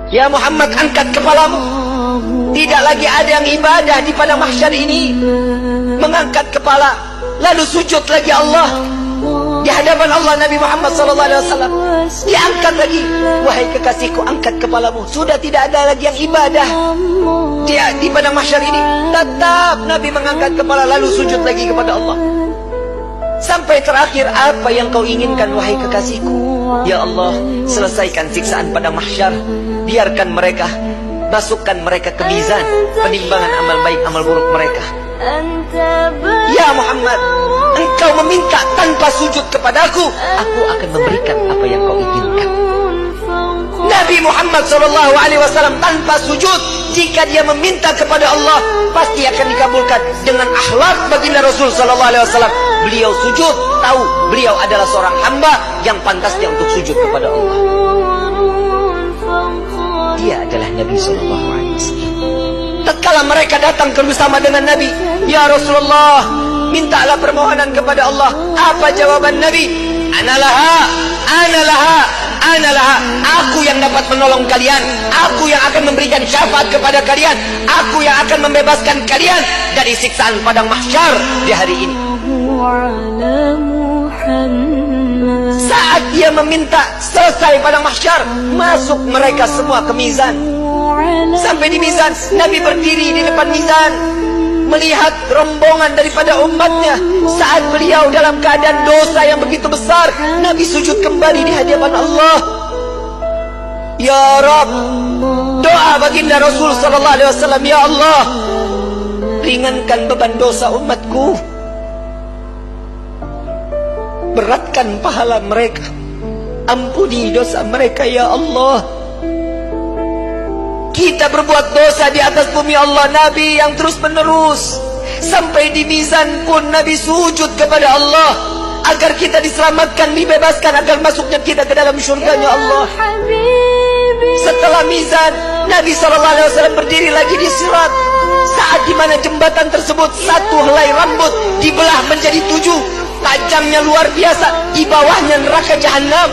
Ya Muhammad, angkat kepalamu. Tidak lagi ada yang ibadah di padang mahsyar ini. Mengangkat kepala, lalu sujud lagi Allah di hadapan Allah. Nabi Muhammad SAW diangkat lagi. Wahai kekasihku, angkat kepalamu. Sudah tidak ada lagi yang ibadah dia di padang mahsyar ini. Tetap Nabi mengangkat kepala lalu sujud lagi kepada Allah. Sampai terakhir, apa yang kau inginkan wahai kekasihku? Ya Allah, selesaikan siksaan padang mahsyar. Biarkan mereka, masukkan mereka ke mizan penimbangan amal baik amal buruk mereka. Ya Muhammad, engkau meminta tanpa sujud kepadaku, aku akan memberikan apa yang kau inginkan. Nabi Muhammad SAW tanpa sujud, jika dia meminta kepada Allah, pasti akan dikabulkan. Dengan akhlak baginda Rasul SAW, beliau sujud, tahu beliau adalah seorang hamba yang pantasnya untuk sujud kepada Allah. Dia adalah Nabi SAW. Tatkala mereka datang bersama dengan Nabi, ya Rasulullah, mintalah permohonan kepada Allah. Apa jawaban Nabi? Analaha, analaha, analaha. Aku yang dapat menolong kalian. Aku yang akan memberikan syafaat kepada kalian. Aku yang akan membebaskan kalian dari siksaan padang mahsyar di hari ini. Saat dia meminta selesai padang mahsyar, masuk mereka semua ke mizan. Sampai di mizan, Nabi berdiri di depan mizan, melihat rombongan daripada umatnya. Saat beliau dalam keadaan dosa yang begitu besar, Nabi sujud kembali di hadapan Allah. Ya Rabb, doa baginda Rasul SAW, ya Allah, ringankan beban dosa umatku, beratkan pahala mereka, ampuni dosa mereka ya Allah. Kita berbuat dosa di atas bumi Allah. Nabi yang terus menerus, sampai di mizan pun Nabi sujud kepada Allah agar kita diselamatkan, dibebaskan, agar masuknya kita ke dalam syurganya Allah. Setelah mizan, Nabi SAW berdiri lagi di sirat. Saat dimana jembatan tersebut, satu helai rambut dibelah menjadi 7, tajamnya luar biasa, di bawahnya neraka jahanam.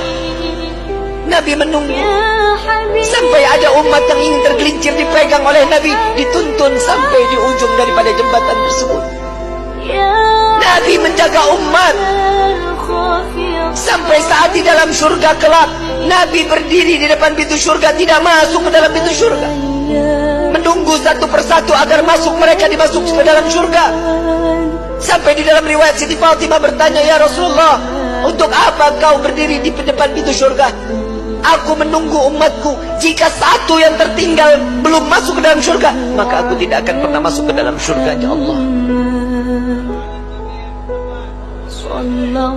Nabi menunggu sampai ada umat yang ingin tergelincir, dipegang oleh Nabi, dituntun sampai di ujung daripada jembatan tersebut. Nabi menjaga umat sampai saat di dalam surga kelak, Nabi berdiri di depan pintu surga, tidak masuk ke dalam pintu surga, menunggu satu persatu agar masuk, mereka dimasukkan ke dalam surga. Sampai di dalam riwayat Siti Fatimah bertanya, ya Rasulullah, untuk apa kau berdiri di depan pintu surga? Aku menunggu umatku. Jika satu yang tertinggal belum masuk ke dalam surga, maka aku tidak akan pernah masuk ke dalam surganya Allah.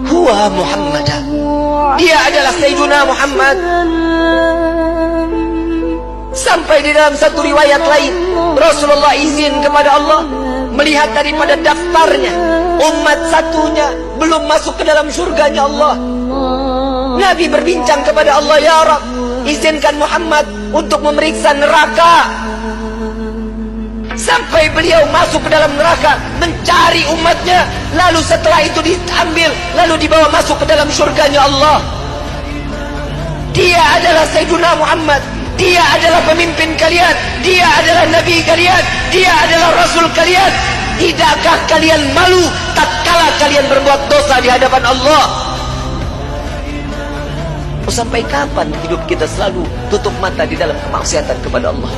Huwa Muhammad, dia adalah Sayyiduna Muhammad. Sampai di dalam satu riwayat lain, Rasulullah izin kepada Allah melihat daripada daftarnya, umat satunya belum masuk ke dalam surganya Allah. Nabi berbincang kepada Allah, ya Rabb, izinkan Muhammad untuk memeriksa neraka. Sampai beliau masuk ke dalam neraka, mencari umatnya, lalu setelah itu diambil, lalu dibawa masuk ke dalam surganya Allah. Dia adalah Sayyiduna Muhammad. Dia adalah pemimpin kalian. Dia adalah Nabi kalian. Dia adalah Rasul kalian. Tidakkah kalian malu tatkala kalian berbuat dosa di hadapan Allah? Sampai kapan hidup kita selalu tutup mata di dalam kemaksiatan kepada Allah?